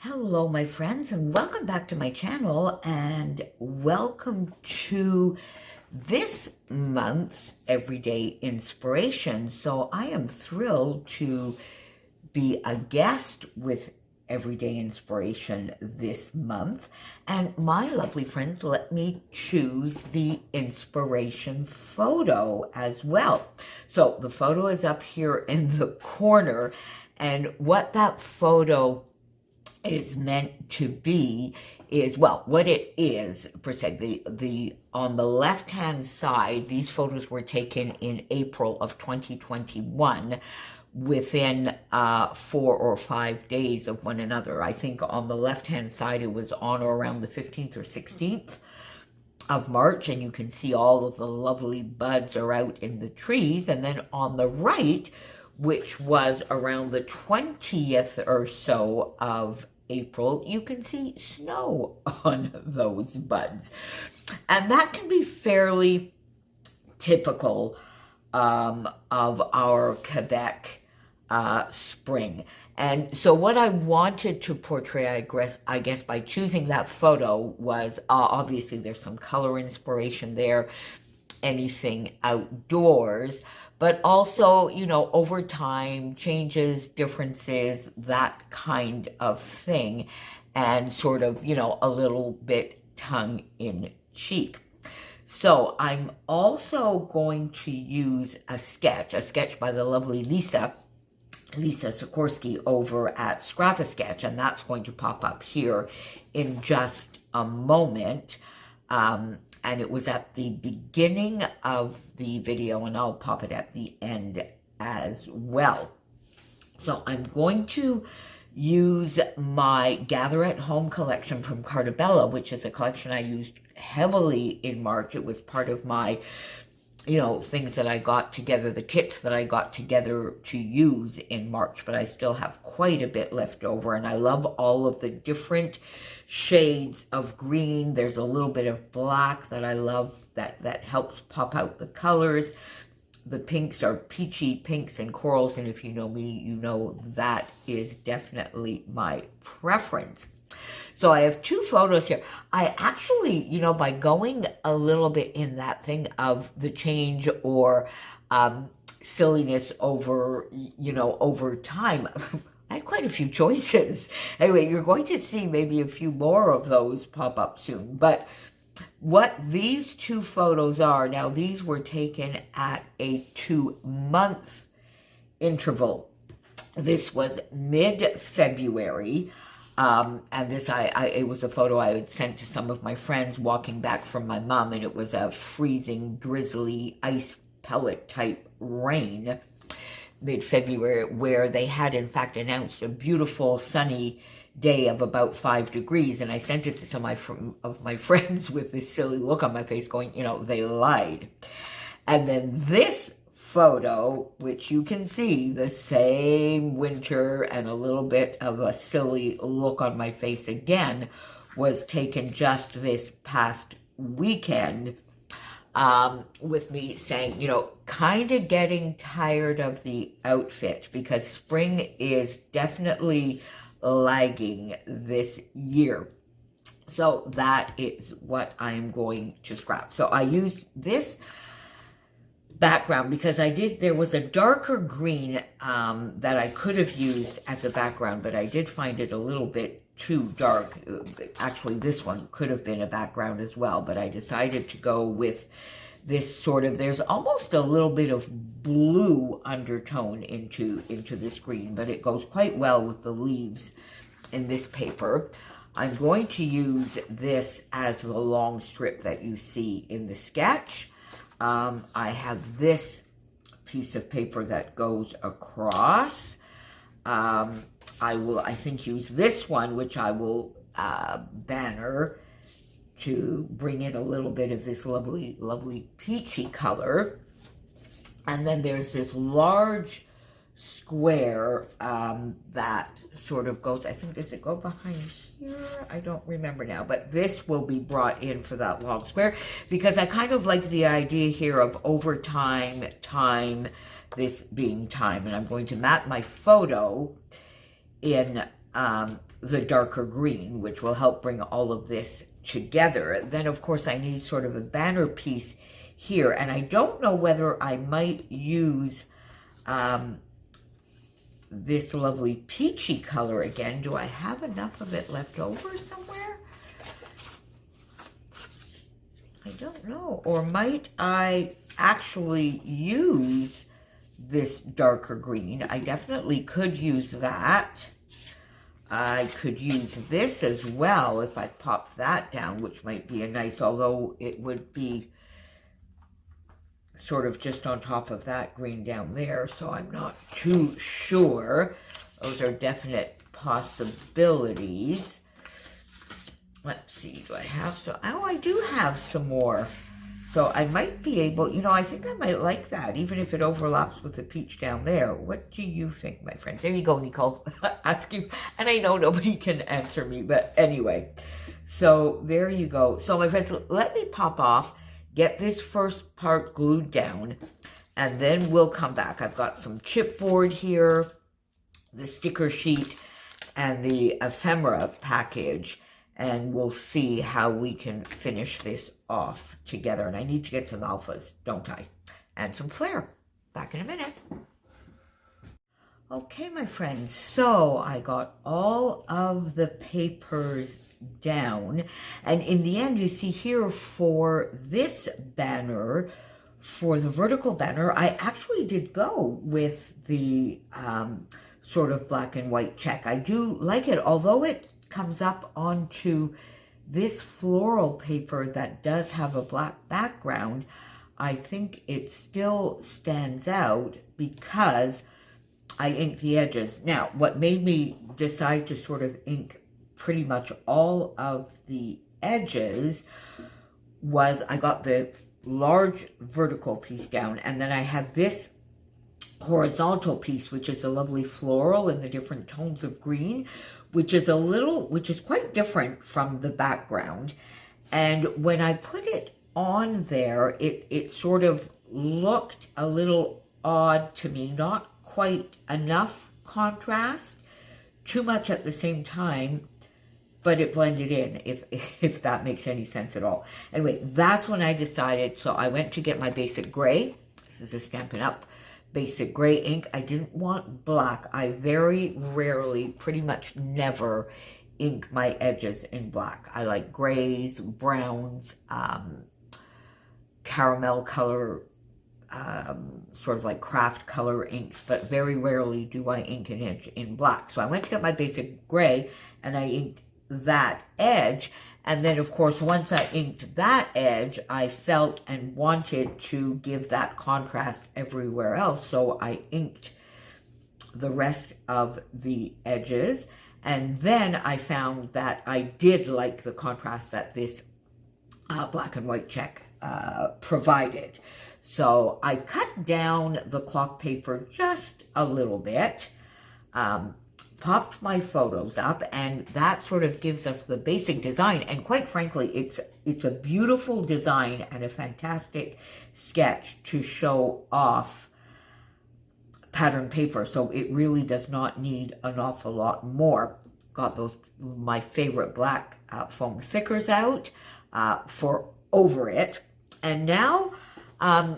Hello, my friends, and welcome back to my channel, and welcome to this month's Everyday Inspiration. So I am thrilled to be a guest with Everyday Inspiration this month, and my lovely friends let me choose the inspiration photo as well. So the photo is up here in the corner, and what that photo is meant to be is, well, what it is per se. The on the left hand side, these photos were taken in April of 2021, within 4 or 5 days of one another. I think on the left hand side it was on or around the 15th or 16th of March, and you can see all of the lovely buds are out in the trees. And then on the right, which was around the 20th or so of April, you can see snow on those buds. And that can be fairly typical of our Quebec spring. And so what I wanted to portray, I guess by choosing that photo was, obviously there's some color inspiration there, anything outdoors, but also, you know, over time, changes, differences, that kind of thing, and sort of, you know, a little bit tongue in cheek. So I'm also going to use a sketch by the lovely Lisa Sikorsky over at Scrap a Sketch, and that's going to pop up here in just a moment. And it was at the beginning of the video, and I'll pop it at the end as well. So I'm going to use my Gather at Home collection from Carta, which is a collection I used heavily in March. It was part of my, you know, things that I got together, the kits that I got together to use in March, but I still have quite a bit left over, and I love all of the different shades of green. There's a little bit of black that I love, that helps pop out the colors. The pinks are peachy pinks and corals, and if you know me, you know that is definitely my preference. So I have two photos here. I actually, you know, by going a little bit in that thing of the change or silliness over, you know, over time, I had quite a few choices. Anyway, you're going to see maybe a few more of those pop up soon. But what these two photos are, now these were taken at a 2-month interval. This was mid-February. And this, it was a photo I had sent to some of my friends walking back from my mom, and it was a freezing, drizzly, ice pellet type rain, mid-February, where they had in fact announced a beautiful sunny day of about 5 degrees, and I sent it to some of my friends with this silly look on my face going, you know, they lied. And then this photo, which you can see the same winter and a little bit of a silly look on my face again, was taken just this past weekend, with me saying, you know, kind of getting tired of the outfit because spring is definitely lagging this year. So that is what I'm going to scrap. So I used this background because there was a darker green that I could have used as a background, but I did find it a little bit too dark. Actually, this one could have been a background as well, but I decided to go with this sort of, there's almost a little bit of blue undertone into this green, but it goes quite well with the leaves in this paper. I'm going to use this as the long strip that you see in the sketch. I have this piece of paper that goes across. I will, I think, use this one, which I will banner to bring in a little bit of this lovely, lovely peachy color. And then there's this large square that sort of goes, I think, does it go behind here? I don't remember now, but this will be brought in for that long square because I kind of like the idea here of over time, this being time. And I'm going to mat my photo in the darker green, which will help bring all of this together. Then, of course, I need sort of a banner piece here, and I don't know whether I might use this lovely peachy color again. Do I have enough of it left over somewhere? I don't know. Or might I actually use this darker green? I definitely could use that. I could use this as well if I popped that down, which might be a nice, although it would be sort of just on top of that green down there, so I'm not too sure. Those are definite possibilities. Let's see, do I have some? Oh, I do have some more. So I might be able, you know, I think I might like that, even if it overlaps with the peach down there. What do you think, my friends? There you go, Nicole, asking, and I know nobody can answer me, but anyway. So there you go. So my friends, let me pop off, get this first part glued down, and then we'll come back. I've got some chipboard here, the sticker sheet, and the ephemera package, and we'll see how we can finish this off together. And I need to get some alphas, don't I? And some flair. Back in a minute. Okay, my friends, so I got all of the papers down, and in the end, you see here for this banner, for the vertical banner, I actually did go with the sort of black and white check. I do like it, although it comes up onto this floral paper that does have a black background. I think it still stands out because I inked the edges. Now, what made me decide to sort of ink pretty much all of the edges was I got the large vertical piece down, and then I have this horizontal piece, which is a lovely floral in the different tones of green, which is quite different from the background. And when I put it on there, it sort of looked a little odd to me, not quite enough contrast, too much at the same time, but it blended in, if that makes any sense at all. Anyway, that's when I decided, so I went to get my basic gray. This is a Stampin' Up! Basic gray ink. I didn't want black. I very rarely, pretty much never, ink my edges in black. I like grays, browns, caramel color, sort of like craft color inks, but very rarely do I ink an edge in black. So I went to get my basic gray, and I inked that edge, and then of course once I inked that edge, I felt and wanted to give that contrast everywhere else, so I inked the rest of the edges, and then I found that I did like the contrast that this black and white check provided. So I cut down the clock paper just a little bit, popped my photos up, and that sort of gives us the basic design. And quite frankly, it's a beautiful design and a fantastic sketch to show off pattern paper. So it really does not need an awful lot more. Got those, my favorite black foam thickers out for over it. And now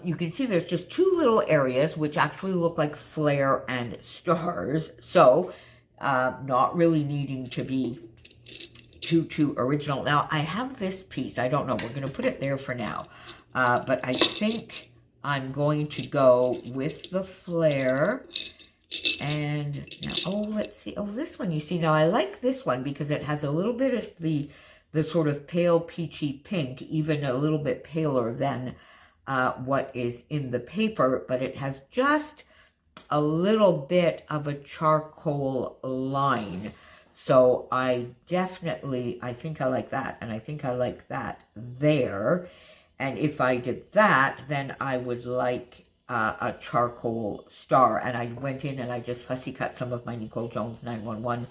you can see there's just two little areas which actually look like flare and stars. So not really needing to be too original. Now, I have this piece. I don't know. We're going to put it there for now. But I think I'm going to go with the flare. And now, oh, let's see. Oh, this one, you see. Now, I like this one because it has a little bit of the sort of pale peachy pink, even a little bit paler than what is in the paper. But it has just a little bit of a charcoal line. So I think I like that, and I think I like that there. And if I did that, then I would like a charcoal star. And I went in and I just fussy cut some of my Nicole Jones 911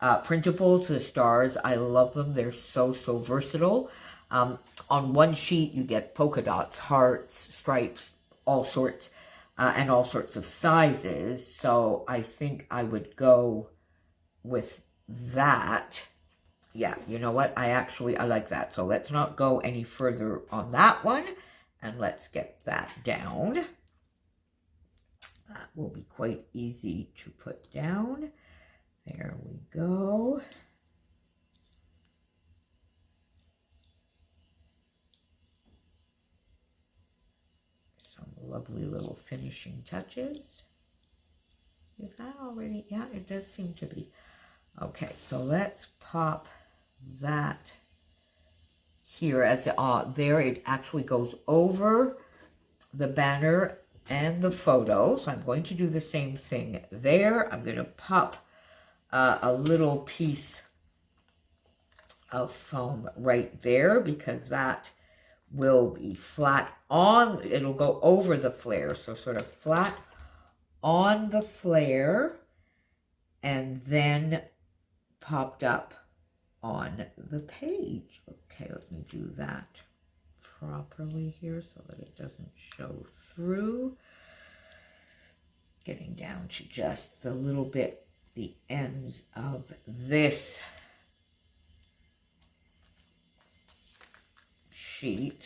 printables, the stars. I love them. They're so versatile. On one sheet, you get polka dots, hearts, stripes, all sorts, and all sorts of sizes. So I think I would go with that, yeah, you know what? I like that. So let's not go any further on that one. And let's get that down. That will be quite easy to put down. There we go. Some lovely little finishing touches. Is that already? Yeah, it does seem to be. Okay, so let's pop that here as there. It actually goes over the banner and the photo. So I'm going to do the same thing there. I'm going to pop a little piece of foam right there because that will be flat on, it'll go over the flare. So sort of flat on the flare and then popped up on the page. Okay, let me do that properly here so that it doesn't show through. Getting down to just the little bit, the ends of this sheet.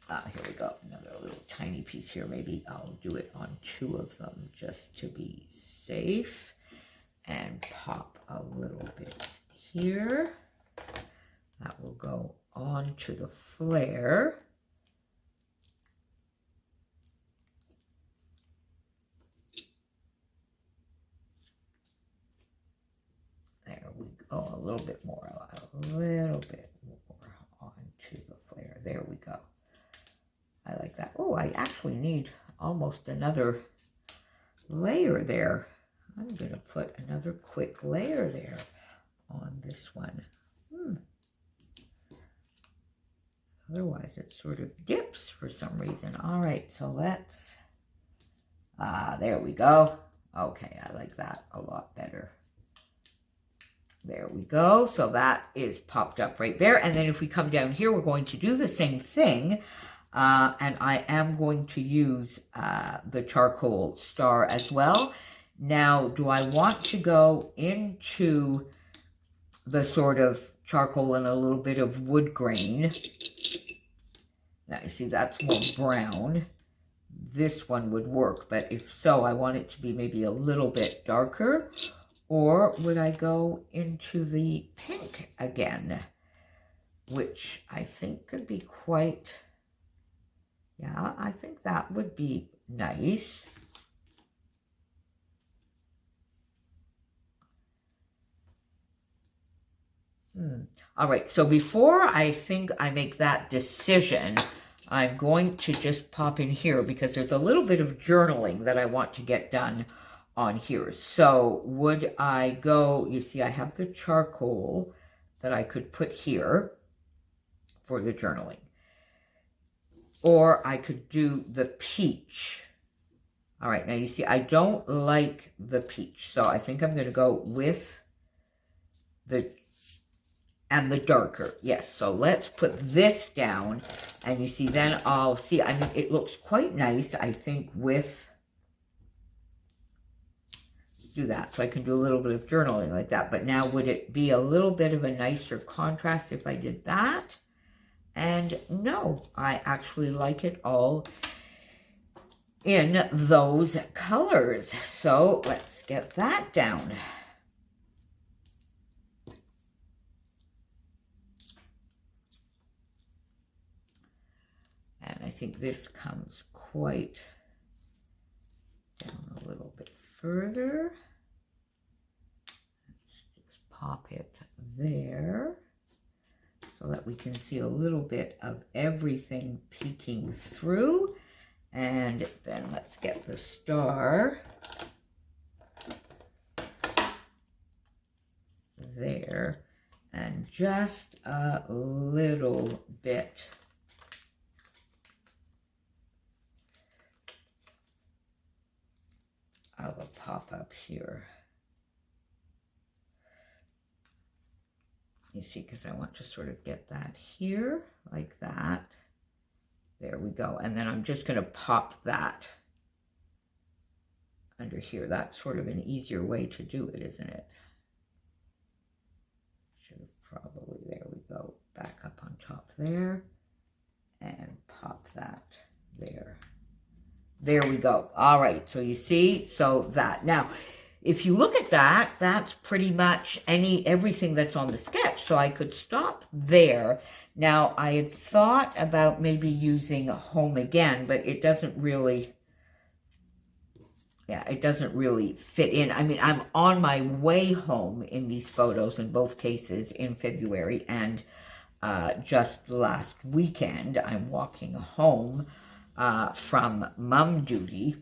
Here we go, another little tiny piece here. Maybe I'll do it on 2 of them just to be safe. And pop a little bit here. That will go onto the flare. There we go, a little bit more onto the flare. There we go. I like that. Oh, I actually need almost another layer there. I'm going to put another quick layer there on this one. Otherwise, it sort of dips for some reason. All right, so let's, there we go. Okay, I like that a lot better. There we go. So that is popped up right there. And then if we come down here, we're going to do the same thing. And I am going to use the charcoal star as well. Now, do I want to go into the sort of charcoal and a little bit of wood grain? Now, you see, that's more brown. This one would work, but if so, I want it to be maybe a little bit darker. Or would I go into the pink again, which I think could be quite, yeah, I think that would be nice. All right, so before I think I make that decision, I'm going to just pop in here because there's a little bit of journaling that I want to get done on here. So would I go, you see I have the charcoal that I could put here for the journaling. Or I could do the peach. All right, now you see I don't like the peach, so I think I'm going to go with the darker. Yes, so let's put this down, and you see then I'll see, I mean, it looks quite nice, I think, with, let's do that, so I can do a little bit of journaling like that. But now would it be a little bit of a nicer contrast if I did that? And no, I actually like it all in those colors. So let's get that down. And I think this comes quite down a little bit further. Let's just pop it there so that we can see a little bit of everything peeking through. And then let's get the star there and just a little bit of a pop-up here. You see, because I want to sort of get that here, like that. There we go. And then I'm just going to pop that under here. That's sort of an easier way to do it, isn't it? Should have probably, there we go, back up on top there, and pop that there. There we go. All right, so you see, so that. Now, if you look at that, that's pretty much everything that's on the sketch. So I could stop there. Now, I had thought about maybe using home again, but it doesn't really, yeah, it doesn't really fit in. I mean, I'm on my way home in these photos in both cases in February, and just last weekend, I'm walking home from mom duty.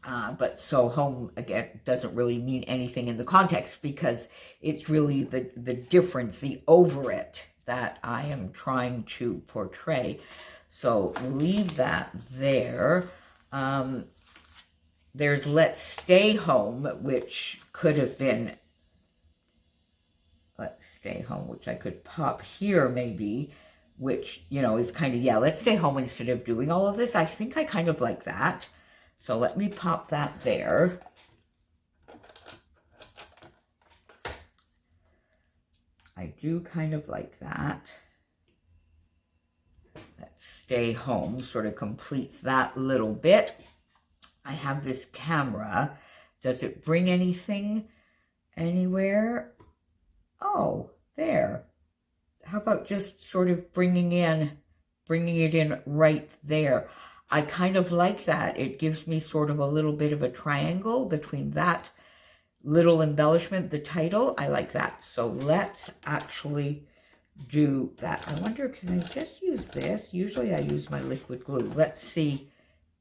But so home, again, doesn't really mean anything in the context, because it's really the difference, the over it, that I am trying to portray. So leave that there. There's Let's Stay Home, which could have been Let's Stay Home, which I could pop here maybe, which, you know, is kind of, yeah, let's stay home instead of doing all of this. I think I kind of like that. So let me pop that there. I do kind of like that. Let's Stay Home sort of completes that little bit. I have this camera. Does it bring anything anywhere? Oh, there. How about just sort of bringing it in right there? I kind of like that. It gives me sort of a little bit of a triangle between that little embellishment, the title. I like that. So let's actually do that. I wonder, can I just use this? Usually I use my liquid glue. Let's see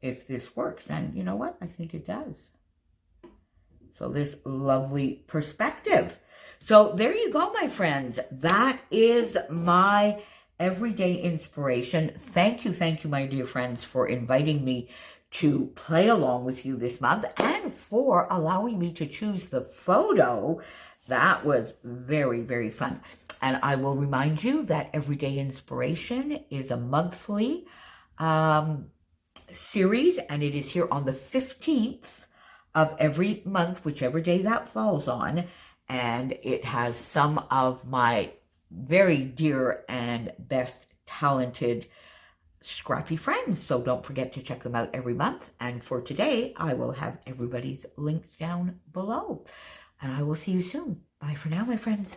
if this works. And you know what? I think it does. So this lovely perspective. So there you go, my friends. That is my everyday inspiration. Thank you, my dear friends, for inviting me to play along with you this month and for allowing me to choose the photo. That was very, very fun. And I will remind you that Everyday Inspiration is a monthly series, and it is here on the 15th of every month, whichever day that falls on. And it has some of my very dear and best talented scrappy friends. So don't forget to check them out every month. And for today, I will have everybody's links down below. And I will see you soon. Bye for now, my friends.